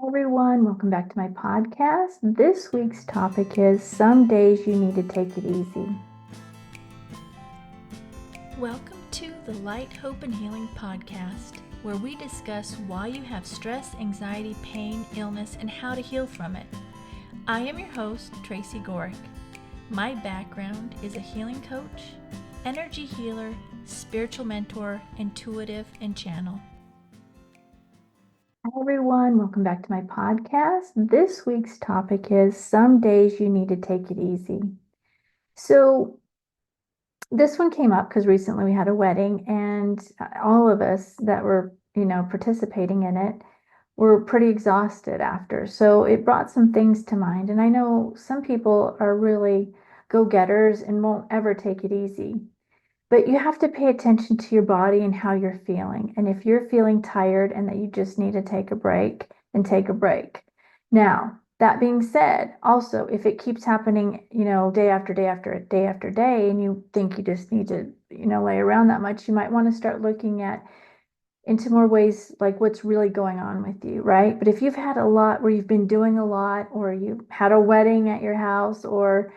Everyone, welcome back to my podcast. This week's topic is some days you need to take it easy. Welcome to the Light, Hope, and Healing podcast, where we discuss why you have stress, anxiety, pain, illness, and how to heal from it. I am your host, Tracy Gohrick. My background is a healing coach, energy healer, spiritual mentor, intuitive, and channel. Hi everyone, welcome back to my podcast. This week's topic is some days you need to take it easy. So this one came up because recently we had a wedding and all of us that were, participating in it were pretty exhausted after. So it brought some things to mind. And I know some people are really go-getters and won't ever take it easy. But you have to pay attention to your body and how you're feeling. And if you're feeling tired and that you just need to take a break, then take a break. Now, that being said, also, if it keeps happening, day after day after day after day, and you think you just need to, lay around that much, you might want to start looking at into more ways like what's really going on with you, right? But if you've had a lot where you've been doing a lot, or you had a wedding at your house, or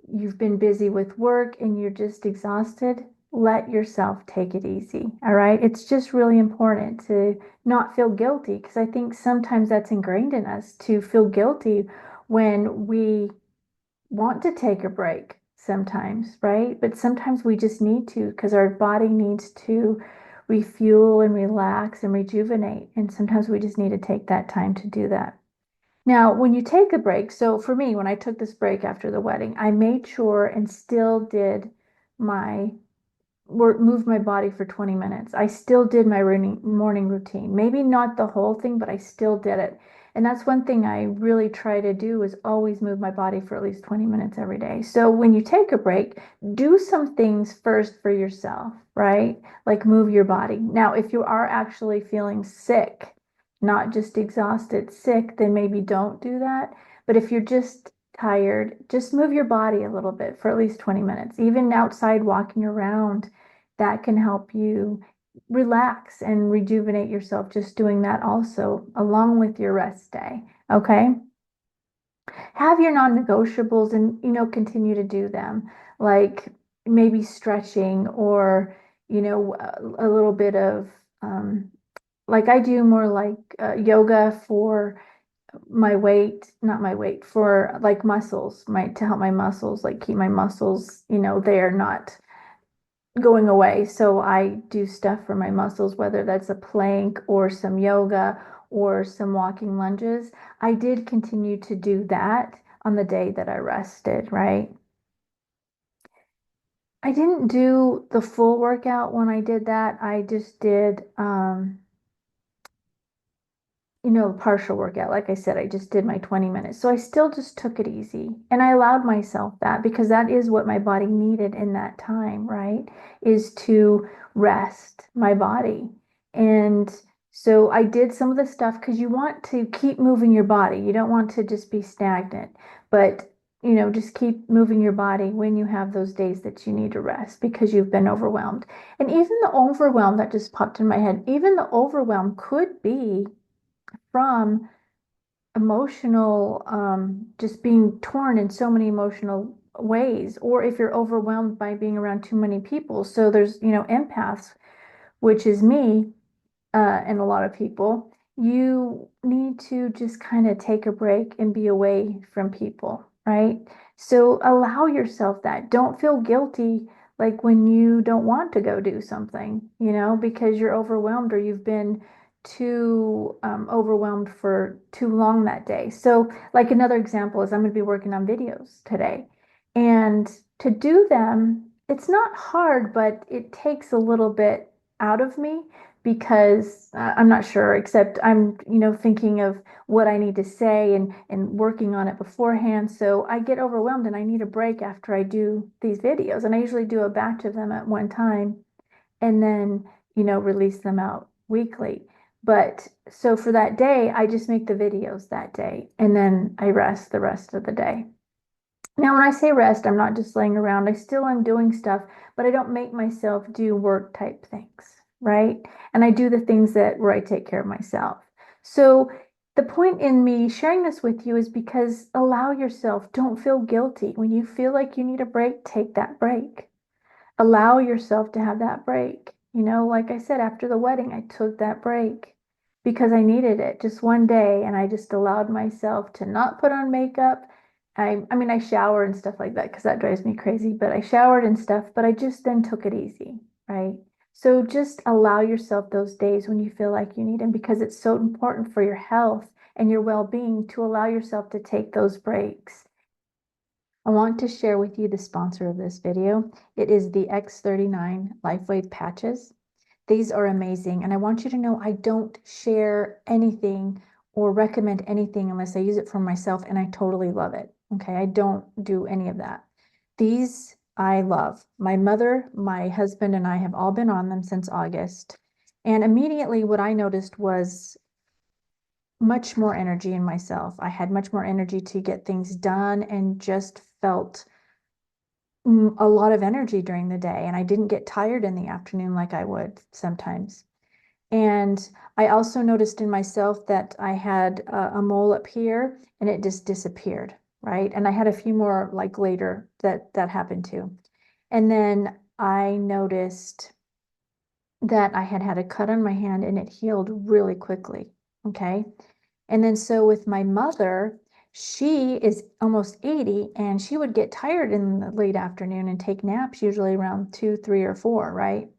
you've been busy with work and you're just exhausted, let yourself take it easy. All right. It's just really important to not feel guilty, because I think sometimes that's ingrained in us to feel guilty when we want to take a break sometimes, right? But sometimes we just need to, because our body needs to refuel and relax and rejuvenate. And sometimes we just need to take that time to do that. Now, when you take a break, so for me, when I took this break after the wedding, I made sure and still did my work, moved my body for 20 minutes. I still did my morning routine. Maybe not the whole thing, but I still did it. And that's one thing I really try to do, is always move my body for at least 20 minutes every day. So when you take a break, do some things first for yourself, right? Like move your body. Now, if you are actually feeling sick, not just exhausted, sick, then maybe don't do that. But if you're just tired, just move your body a little bit for at least 20 minutes. Even outside walking around, that can help you relax and rejuvenate yourself, just doing that also along with your rest day. Okay. Have your non-negotiables and, continue to do them, like maybe stretching, or, a little bit of, like I do more like yoga for my weight, not my weight, for like muscles, to help my muscles, like keep my muscles, they're not going away. So I do stuff for my muscles, whether that's a plank or some yoga or some walking lunges. I did continue to do that on the day that I rested, right? I didn't do the full workout when I did that. I just did partial workout. Like I said, I just did my 20 minutes. So I still just took it easy. And I allowed myself that, because that is what my body needed in that time, right? Is to rest my body. And so I did some of the stuff, because you want to keep moving your body. You don't want to just be stagnant, but just keep moving your body when you have those days that you need to rest because you've been overwhelmed. And even the overwhelm that just popped in my head, even the overwhelm could be from emotional, just being torn in so many emotional ways, or if you're overwhelmed by being around too many people. So there's, empaths, which is me, and a lot of people. You need to just kind of take a break and be away from people, right? So allow yourself that. Don't feel guilty like when you don't want to go do something, because you're overwhelmed, or you've been too overwhelmed for too long that day. So, like another example is I'm going to be working on videos today. And to do them, it's not hard, but it takes a little bit out of me, because I'm not sure, except I'm, thinking of what I need to say and working on it beforehand. So I get overwhelmed and I need a break after I do these videos. And I usually do a batch of them at one time and then, release them out weekly. But so for that day, I just make the videos that day and then I rest the rest of the day. Now, when I say rest, I'm not just laying around. I still am doing stuff, but I don't make myself do work type things, right? And I do the things that where I take care of myself. So the point in me sharing this with you is because allow yourself, don't feel guilty. When you feel like you need a break, take that break. Allow yourself to have that break. Like I said, after the wedding, I took that break because I needed it just one day, and I just allowed myself to not put on makeup. I mean, I shower and stuff like that because that drives me crazy, but I showered and stuff, but I just then took it easy, right? So just allow yourself those days when you feel like you need them, because it's so important for your health and your well-being to allow yourself to take those breaks. I want to share with you the sponsor of this video. It is the X39 Lifewave patches. These are amazing, and I want you to know I don't share anything or recommend anything unless I use it for myself and I totally love it. Okay, I don't do any of that. These I love. My mother, my husband, and I have all been on them since August. And immediately what I noticed was much more energy in myself. I had much more energy to get things done and just felt a lot of energy during the day. And I didn't get tired in the afternoon like I would sometimes. And I also noticed in myself that I had a mole up here and it just disappeared, right? And I had a few more like later that happened too. And then I noticed that I had a cut on my hand and it healed really quickly. Okay. And then so with my mother, she is almost 80 and she would get tired in the late afternoon and take naps usually around 2, 3, or 4, right?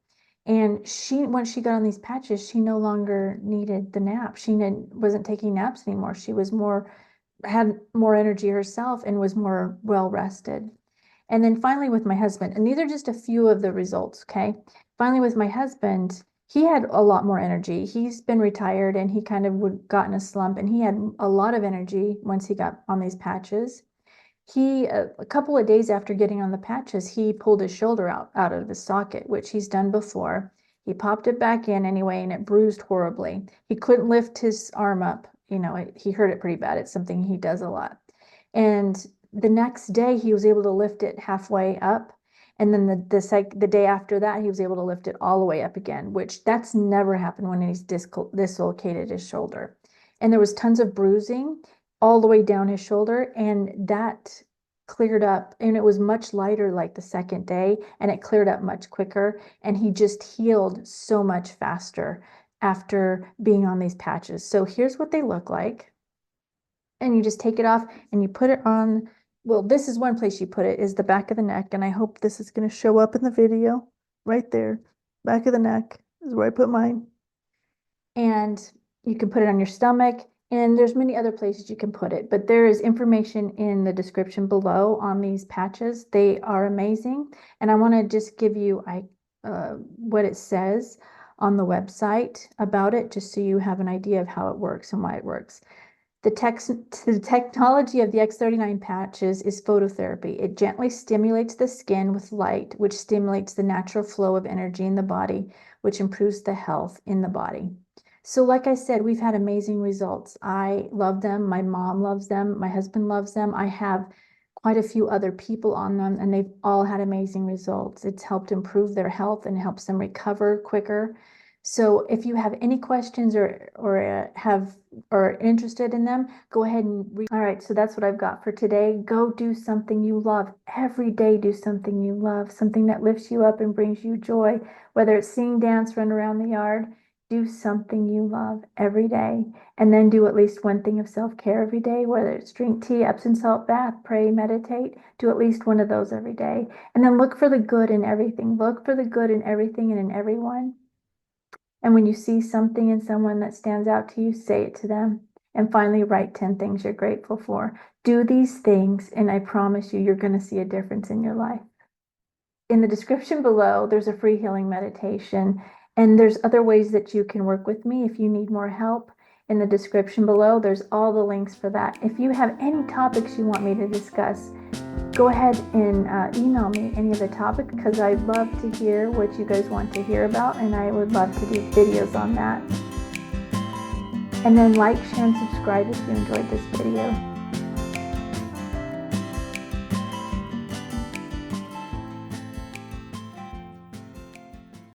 And once she got on these patches, she no longer needed the nap. She wasn't taking naps anymore. She had more energy herself and was more well rested. And then finally with my husband, and these are just a few of the results, okay? Finally with my husband, he had a lot more energy. He's been retired and he kind of got in a slump, and he had a lot of energy once he got on these patches. A couple of days after getting on the patches, he pulled his shoulder out of his socket, which he's done before. He popped it back in anyway, and it bruised horribly. He couldn't lift his arm up. He hurt it pretty bad. It's something he does a lot. And the next day he was able to lift it halfway up. And then the day after that, he was able to lift it all the way up again, which that's never happened when he's dislocated his shoulder. And there was tons of bruising all the way down his shoulder, and that cleared up, and it was much lighter like the second day, and it cleared up much quicker, and he just healed so much faster after being on these patches. So here's what they look like. And you just take it off and you put it on. Well, this is one place you put it, is the back of the neck. And I hope this is going to show up in the video right there. Back of the neck is where I put mine. And you can put it on your stomach, and there's many other places you can put it, but there is information in the description below on these patches. They are amazing. And I want to just give you what it says on the website about it, just so you have an idea of how it works and why it works. The technology of the X39 patches is phototherapy. It gently stimulates the skin with light, which stimulates the natural flow of energy in the body, which improves the health in the body. So like I said, we've had amazing results. I love them. My mom loves them. My husband loves them. I have quite a few other people on them, and they've all had amazing results. It's helped improve their health and helps them recover quicker. So if you have any questions or are interested in them, go ahead and read. All right, so that's what I've got for today. Go do something you love. Every day do something you love, something that lifts you up and brings you joy, whether it's sing, dance, run around the yard. Do something you love every day, and then do at least one thing of self-care every day, whether it's drink tea, Epsom salt bath, pray, meditate. Do at least one of those every day. And then look for the good in everything. Look for the good in everything and in everyone. And when you see something in someone that stands out to you, say it to them. And finally, write 10 things you're grateful for. Do these things, and I promise you, you're going to see a difference in your life. In the description below, there's a free healing meditation, and there's other ways that you can work with me if you need more help. In the description below, there's all the links for that. If you have any topics you want me to discuss, go ahead and email me any of the topics, because I'd love to hear what you guys want to hear about, and I would love to do videos on that. And then like, share, and subscribe if you enjoyed this video.